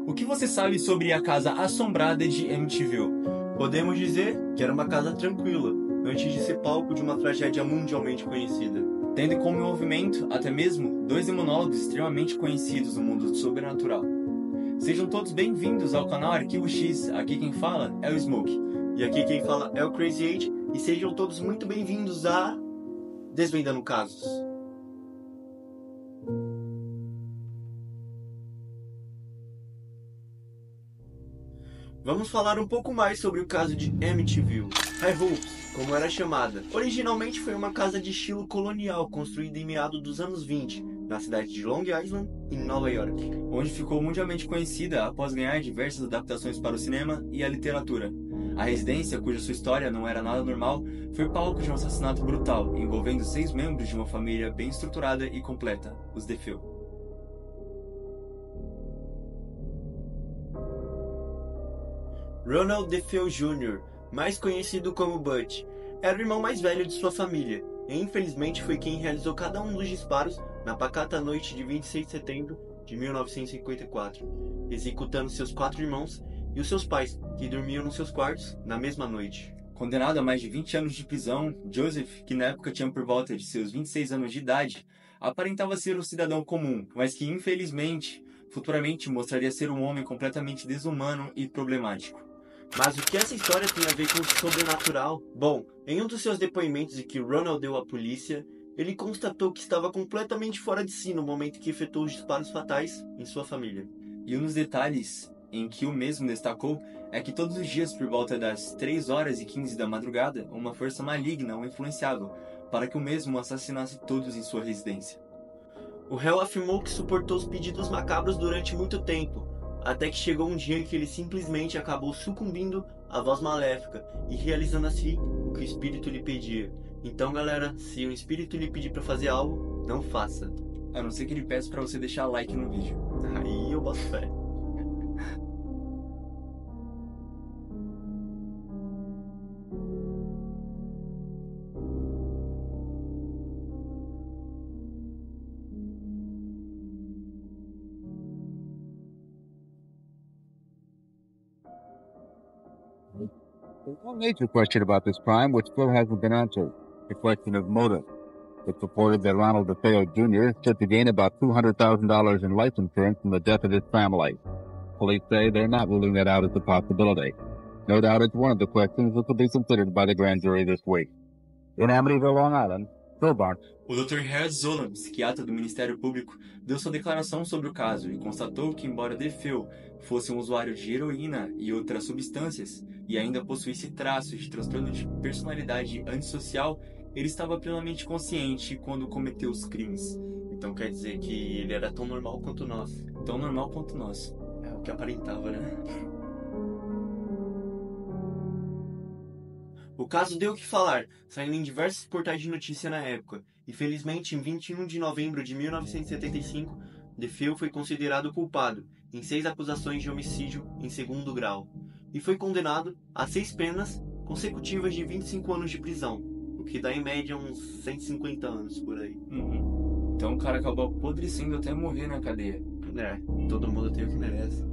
O que você sabe sobre a Casa Assombrada de Amityville? Podemos dizer que era uma casa tranquila, antes de ser palco de uma tragédia mundialmente conhecida. Tendo como envolvimento, até mesmo, 2 demonólogos extremamente conhecidos no mundo sobrenatural. Sejam todos bem-vindos ao canal Arquivo X, aqui quem fala é o Smoke. E aqui quem fala é o Crazy 8, e sejam todos muito bem-vindos a Desvendando Casos. Vamos falar um pouco mais sobre o caso de Amityville, High Hopes, como era chamada. Originalmente foi uma casa de estilo colonial, construída em meados dos anos 20, na cidade de Long Island, em Nova York, onde ficou mundialmente conhecida após ganhar diversas adaptações para o cinema e a literatura. A residência, cuja sua história não era nada normal, foi palco de um assassinato brutal, envolvendo 6 membros de uma família bem estruturada e completa, os DeFeo. Ronald DeFeo Jr., mais conhecido como Butch, era o irmão mais velho de sua família, e infelizmente foi quem realizou cada um dos disparos na pacata noite de 26 de setembro de 1954, executando seus 4 irmãos e os seus pais, que dormiam nos seus quartos na mesma noite. Condenado a mais de 20 anos de prisão, Joseph, que na época tinha por volta de seus 26 anos de idade, aparentava ser um cidadão comum, mas que infelizmente, futuramente mostraria ser um homem completamente desumano e problemático. Mas o que essa história tem a ver com o sobrenatural? Bom, em um dos seus depoimentos que Ronald deu à polícia, ele constatou que estava completamente fora de si no momento que efetuou os disparos fatais em sua família. E um dos detalhes em que o mesmo destacou é que todos os dias por volta das 3h15 da madrugada, uma força maligna o influenciava para que o mesmo assassinasse todos em sua residência. O réu afirmou que suportou os pedidos macabros durante muito tempo, até que chegou um dia em que ele simplesmente acabou sucumbindo à voz maléfica e realizando assim o que o espírito lhe pedia. Então, galera, se o espírito lhe pedir para fazer algo, não faça. A não ser que ele peça para você deixar like no vídeo. Aí eu boto fé. There's one major question about this crime which still hasn't been answered, the question of motive. It's reported that Ronald DeFeo Jr. stood to gain about $200,000 in life insurance from the death of his family. Police say they're not ruling that out as a possibility. No doubt it's one of the questions that will be considered by the grand jury this week. In Amityville, Long Island, Bill Barnes. O Dr. Harry Zolam, psiquiatra do Ministério Público, deu sua declaração sobre o caso e constatou que, embora DeFeo fosse um usuário de heroína e outras substâncias, e ainda possuísse traços de transtorno de personalidade antissocial, ele estava plenamente consciente quando cometeu os crimes. Então quer dizer que ele era tão normal quanto nós. Tão normal quanto nós. É o que aparentava, né? O caso deu o que falar, saindo em diversos portais de notícia na época. E felizmente, em 21 de novembro de 1975, DeFeo foi considerado culpado em 6 acusações de homicídio em 2º grau. E foi condenado a 6 penas consecutivas de 25 anos de prisão, o que dá em média uns 150 anos por aí. Então o cara acabou apodrecendo até morrer na cadeia. É, todo mundo tem o que merece.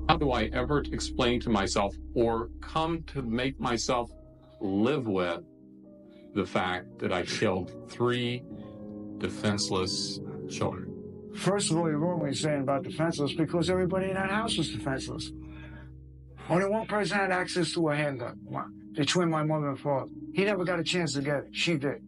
How do I ever explain to myself or come to make myself live with the fact that I killed 3 defenseless children? First of all, you're wrong when you're saying about defenseless because everybody in that house was defenseless. Only one person had access to a handgun. Between my mother and father. He never got a chance to get it. She did.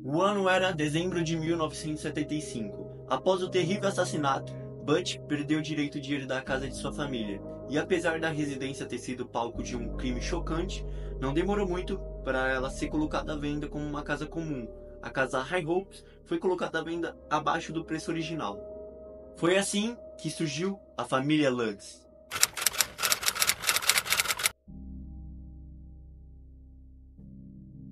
O ano era dezembro de 1975. Após o terrível assassinato, Butch perdeu o direito de herdar a casa de sua família. E apesar da residência ter sido palco de um crime chocante, não demorou muito para ela ser colocada à venda como uma casa comum. A casa High Hopes foi colocada à venda abaixo do preço original. Foi assim que surgiu a família Lutz.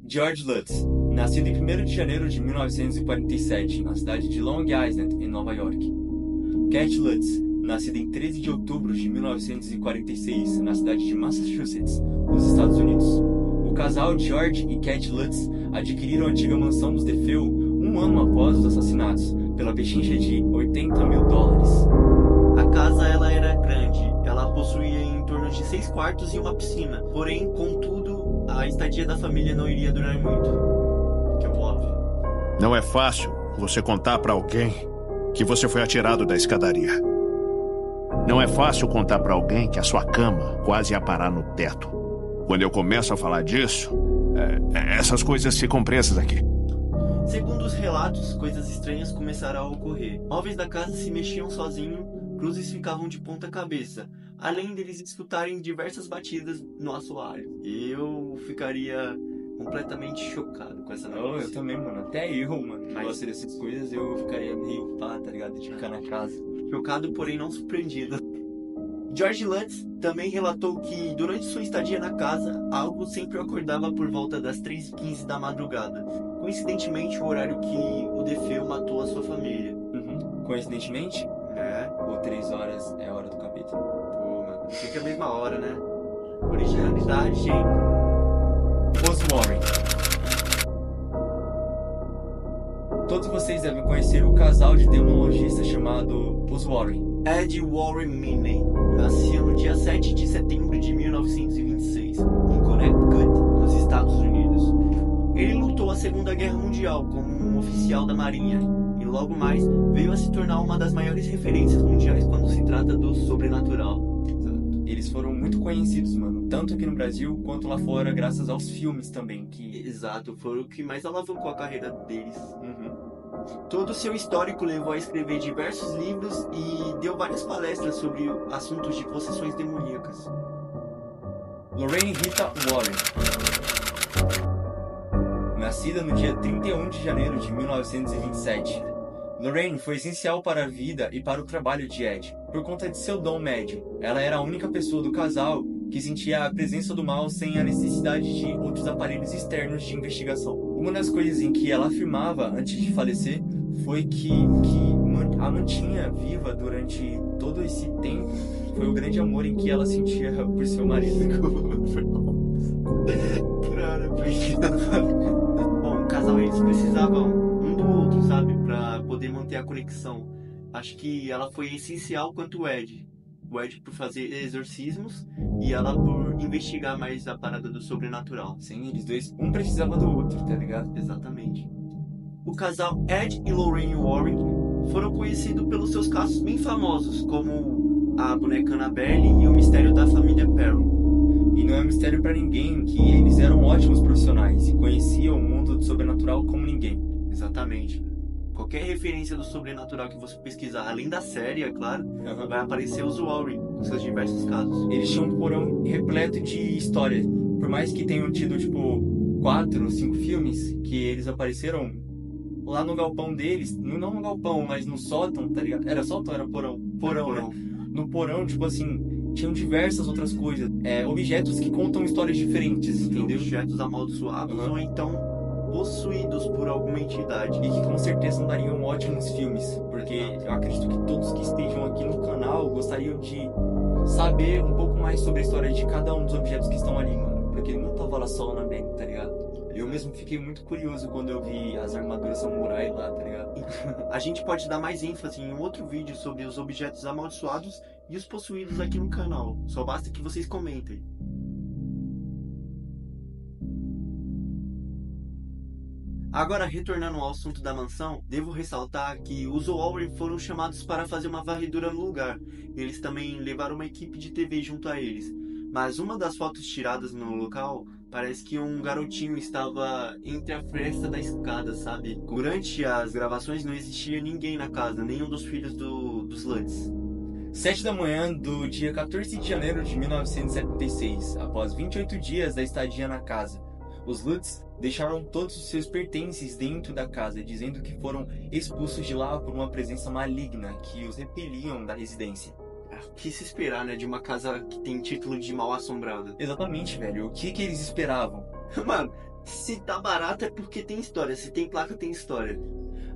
George Lutz, nascido em 1º de janeiro de 1947, na cidade de Long Island, em Nova York. Cat Lutz, nascida em 13 de outubro de 1946, na cidade de Massachusetts, nos Estados Unidos. O casal George e Cat Lutz adquiriram a antiga mansão dos DeFeo um ano após os assassinatos, pela pechincha de $80 mil. A casa ela era grande, ela possuía em torno de 6 quartos e uma piscina. Porém, contudo, a estadia da família não iria durar muito, que é o óbvio. Não é fácil você contar pra alguém que você foi atirado da escadaria. Não é fácil contar pra alguém que a sua cama quase ia parar no teto. Quando eu começo a falar disso, essas coisas ficam presas aqui. Segundo os relatos, coisas estranhas começaram a ocorrer. Móveis da casa se mexiam sozinhos, cruzes ficavam de ponta cabeça, além deles escutarem diversas batidas no assoalho. Eu ficaria completamente chocado com essa notícia. Eu também, mano. Até eu, mano. Mas gosto dessas coisas, eu ficaria meio pá, tá ligado? De ficar na casa. Chocado, porém não surpreendido. George Lutz também relatou que, durante sua estadia na casa, algo sempre o acordava por volta das 3h15 da madrugada. Coincidentemente, o horário que o DeFeo matou a sua família. Coincidentemente? Ou 3 horas é a hora do capítulo? Pô, mano, fica a mesma hora, né? Originalidade, hein? Os Warren. Todos vocês devem conhecer o casal de demonologistas chamado Os Warren. Ed Warren Miney nasceu no dia 7 de setembro de 1926, em Connecticut, nos Estados Unidos. Ele lutou a Segunda Guerra Mundial como um oficial da Marinha e logo mais veio a se tornar uma das maiores referências mundiais quando se trata do sobrenatural. Eles foram muito conhecidos, mano, tanto aqui no Brasil quanto lá fora, graças aos filmes também. Exato, foram o que mais alavancou a carreira deles. Todo o seu histórico levou a escrever diversos livros e deu várias palestras sobre assuntos de possessões demoníacas. Lorraine Rita Warren. Nascida no dia 31 de janeiro de 1927. Lorraine foi essencial para a vida e para o trabalho de Ed, por conta de seu dom médium. Ela era a única pessoa do casal que sentia a presença do mal sem a necessidade de outros aparelhos externos de investigação. Uma das coisas em que ela afirmava antes de falecer foi que a mantinha viva durante todo esse tempo foi o grande amor em que ela sentia por seu marido. Bom, o casal eles precisavam um do outro, sabe? Pra poder manter a conexão. Acho que ela foi essencial quanto o Ed. O Ed por fazer exorcismos e ela por investigar mais a parada do sobrenatural. Sim, eles dois, um precisava do outro, tá ligado? Exatamente. O casal Ed e Lorraine Warren foram conhecidos pelos seus casos bem famosos, como a boneca Annabelle e o mistério da família Perron. E não é mistério pra ninguém que eles eram ótimos profissionais e conheciam o mundo do sobrenatural como ninguém. Exatamente. Qualquer referência do sobrenatural que você pesquisar, além da série, é claro, vai aparecer os Warren, nos seus diversos casos. Eles tinham um porão repleto de história. Por mais que tenham tido, 4 ou 5 filmes, que eles apareceram lá no galpão deles, não no galpão, mas no sótão, tá ligado? Era sótão ou era porão? Porão, né? No porão, tinham diversas outras coisas. Objetos que contam histórias diferentes, entendeu? Objetos amaldiçoados ou então possuídos por alguma entidade. E que com certeza dariam ótimos filmes, porque eu acredito que todos que estejam aqui no canal gostariam de saber um pouco mais sobre a história de cada um dos objetos que estão ali, mano. Porque não tava lá só na bem, tá ligado? Eu mesmo fiquei muito curioso quando eu vi as armaduras samurai lá, tá ligado? A gente pode dar mais ênfase em um outro vídeo sobre os objetos amaldiçoados e os possuídos aqui no canal. Só basta que vocês comentem. Agora, retornando ao assunto da mansão, devo ressaltar que os Warren foram chamados para fazer uma varredura no lugar. Eles também levaram uma equipe de TV junto a eles. Mas uma das fotos tiradas no local, parece que um garotinho estava entre a fresta da escada, sabe? Durante as gravações não existia ninguém na casa, nenhum dos filhos dos Lutz. 7 da manhã do dia 14 de janeiro de 1976, após 28 dias da estadia na casa, os Lutz deixaram todos os seus pertences dentro da casa, dizendo que foram expulsos de lá por uma presença maligna que os repeliam da residência. O que se esperar, né, de uma casa que tem título de mal assombrada? Exatamente, velho. O que eles esperavam? Mano, se tá barato é porque tem história. Se tem placa, tem história.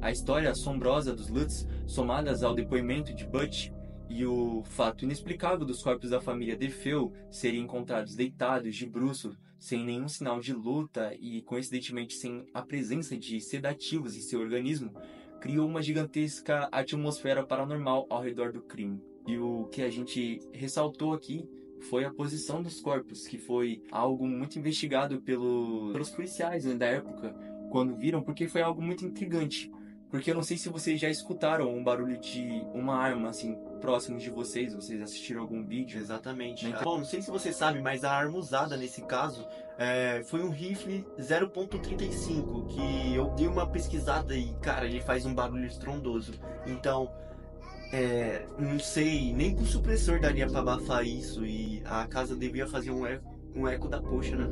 A história assombrosa dos Lutz, somadas ao depoimento de Butch E o fato inexplicável dos corpos da família DeFeo serem encontrados deitados de bruço, sem nenhum sinal de luta e coincidentemente sem a presença de sedativos em seu organismo, criou uma gigantesca atmosfera paranormal ao redor do crime. E o que a gente ressaltou aqui foi a posição dos corpos, que foi algo muito investigado pelos policiais, né, da época, quando viram, porque foi algo muito intrigante. Porque eu não sei se vocês já escutaram um barulho de uma arma, assim, próximo de vocês assistiram algum vídeo. Exatamente. Né? Bom, não sei se você sabe, mas a arma usada nesse caso foi um rifle 0.35, que eu dei uma pesquisada e, cara, ele faz um barulho estrondoso. Então, não sei, nem com supressor daria pra abafar isso, e a casa devia fazer um eco da poxa, né?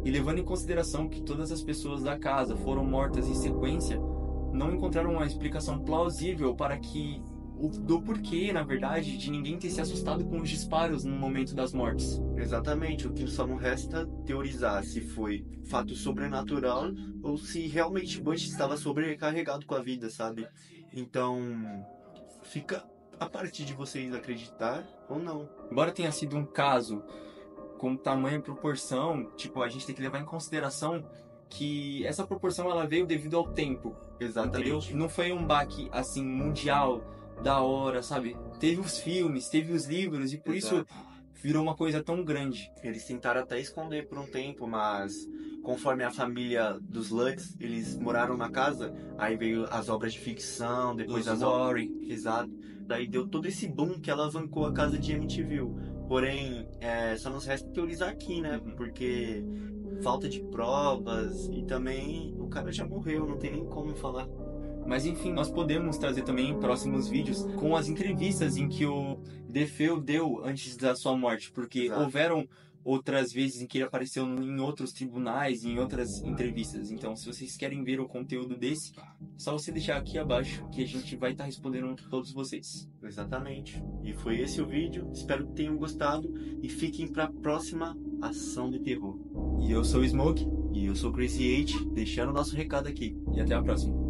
E levando em consideração que todas as pessoas da casa foram mortas em sequência, não encontraram uma explicação plausível para que do porquê, na verdade, de ninguém ter se assustado com os disparos no momento das mortes. Exatamente, o que só não resta teorizar se foi fato sobrenatural ou se realmente Butch estava sobrecarregado com a vida, sabe? Então, fica a partir de vocês acreditar ou não. Embora tenha sido um caso com tamanha proporção, tipo, a gente tem que levar em consideração que essa proporção ela veio devido ao tempo. Exatamente. Entendeu? Não foi um baque assim mundial da hora, sabe? Teve os filmes, teve os livros e por isso virou uma coisa tão grande. Eles tentaram até esconder por um tempo, mas conforme a família dos Lutz, eles moraram na casa, aí veio as obras de ficção, depois as Warren. Exato. Daí deu todo esse boom que alavancou a casa de Amityville. Porém, só nos resta teorizar aqui, né? Porque falta de provas e também o cara já morreu, não tem nem como falar. Mas enfim, nós podemos trazer também em próximos vídeos com as entrevistas em que o DeFeo deu antes da sua morte, porque houveram outras vezes em que ele apareceu em outros tribunais, em outras entrevistas. Então, se vocês querem ver o conteúdo desse, é só você deixar aqui abaixo que a gente vai estar respondendo todos vocês. Exatamente. E foi esse o vídeo. Espero que tenham gostado e fiquem para a próxima ação de terror. E eu sou o Smoke. E eu sou o Crazy 8, deixando o nosso recado aqui. E até a próxima.